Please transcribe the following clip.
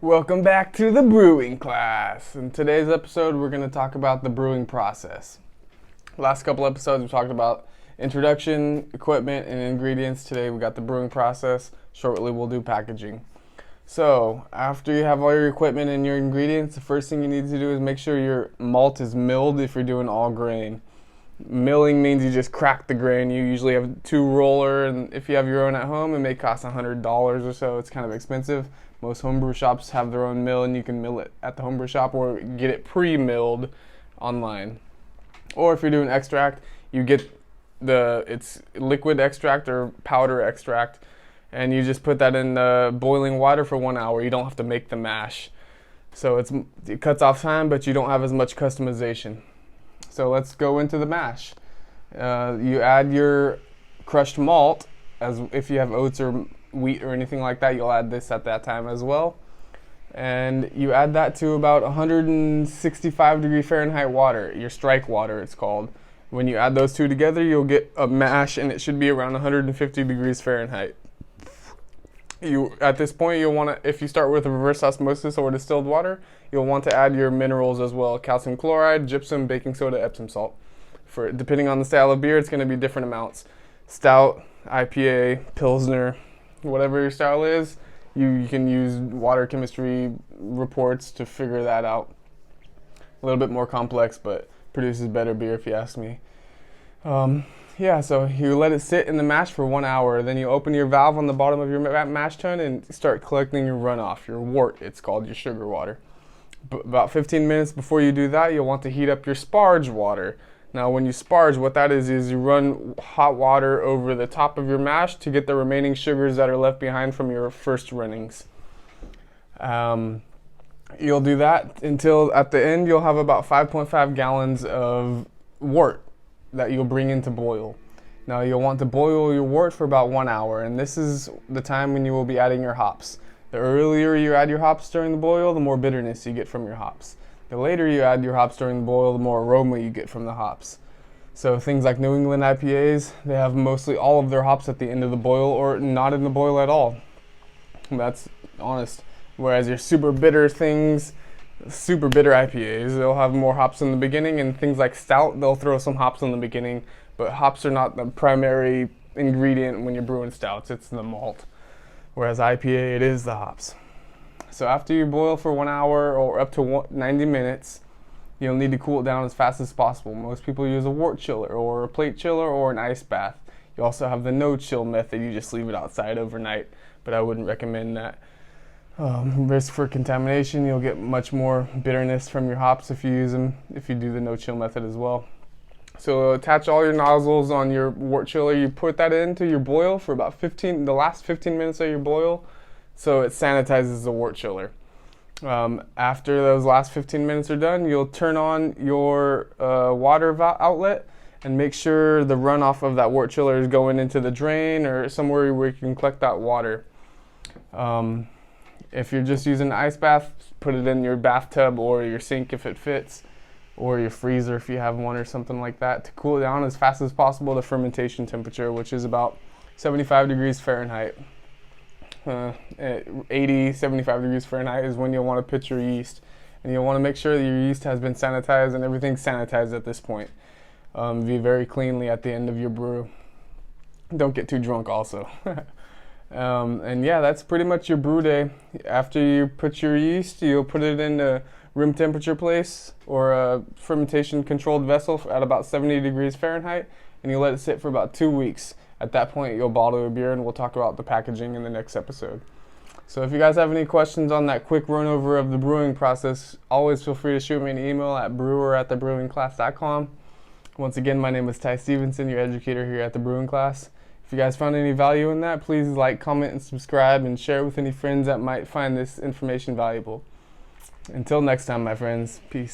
Welcome back to the brewing class. In today's episode, we're going to talk about the brewing process. Last couple episodes, we talked about introduction, equipment, and ingredients. Today, we got the brewing process. Shortly, we'll do packaging. So, after you have all your equipment and your ingredients, the first thing you need to do is make sure your malt is milled if you're doing all grain. Milling means you just crack the grain. You usually have two roller, and if you have your own at home, it may cost $100 or so. It's kind of expensive. Most homebrew shops have their own mill, and you can mill it at the homebrew shop or get it pre-milled online. Or if you're doing extract, you get it's liquid extract or powder extract, and you just put that in boiling water for 1 hour. You don't have to make the mash. So it cuts off time, but you don't have as much customization. So let's go into the mash. You add your crushed malt, as if you have oats or wheat or anything like that, you'll add this at that time as well. And you add that to about 165 degree Fahrenheit water, your strike water it's called. When you add those two together, you'll get a mash, and it should be around 150 degrees Fahrenheit. At this point, you'll want to, if you start with reverse osmosis or distilled water, you'll want to add your minerals as well: calcium chloride, gypsum, baking soda, Epsom salt. Depending on the style of beer, it's going to be different amounts. Stout, IPA, Pilsner, whatever your style is, you can use water chemistry reports to figure that out. A little bit more complex, but produces better beer if you ask me. So you let it sit in the mash for 1 hour. Then you open your valve on the bottom of your mash tun and start collecting your runoff, your wort, it's called, your sugar water. About 15 minutes before you do that, you'll want to heat up your sparge water. Now when you sparge, what that is you run hot water over the top of your mash to get the remaining sugars that are left behind from your first runnings. You'll do that until at the end you'll have about 5.5 gallons of wort that you'll bring in to boil. Now you'll want to boil your wort for about 1 hour, and this is the time when you will be adding your hops. The earlier you add your hops during the boil, the more bitterness you get from your hops. The later you add your hops during the boil, the more aroma you get from the hops. So things like New England IPAs, they have mostly all of their hops at the end of the boil or not in the boil at all. That's honest. Whereas your super bitter IPAs, they'll have more hops in the beginning, and things like stout, they'll throw some hops in the beginning, but hops are not the primary ingredient when you're brewing stouts, it's the malt. Whereas IPA, it is the hops. So after you boil for 1 hour or up to 90 minutes, you'll need to cool it down as fast as possible. Most people use a wort chiller or a plate chiller or an ice bath. You also have the no chill method, you just leave it outside overnight, but I wouldn't recommend that. Risk for contamination, you'll get much more bitterness from your hops if you use them, if you do the no chill method as well. So attach all your nozzles on your wort chiller, you put that into your boil for about the last 15 minutes of your boil, so it sanitizes the wort chiller. After those last 15 minutes are done, you'll turn on your water outlet and make sure the runoff of that wort chiller is going into the drain or somewhere where you can collect that water. If you're just using an ice bath, put it in your bathtub or your sink if it fits, or your freezer if you have one or something like that, to cool it down as fast as possible to fermentation temperature, which is about 75 degrees Fahrenheit. 80, 75 degrees Fahrenheit is when you'll want to put your yeast. And you'll want to make sure that your yeast has been sanitized, and everything's sanitized at this point. Be very cleanly at the end of your brew. Don't get too drunk also. And yeah, that's pretty much your brew day. After you put your yeast, you'll put it in a room temperature place or a fermentation controlled vessel at about 70 degrees Fahrenheit, and you let it sit for about 2 weeks. At that point, you'll bottle your beer, and we'll talk about the packaging in the next episode. So if you guys have any questions on that quick run over of the brewing process, always feel free to shoot me an email at brewer@thebrewingclass.com. Once again, my name is Ty Stevenson, your educator here at the Brewing Class. If you guys found any value in that, please like, comment, and subscribe, and share it with any friends that might find this information valuable. Until next time, my friends, peace.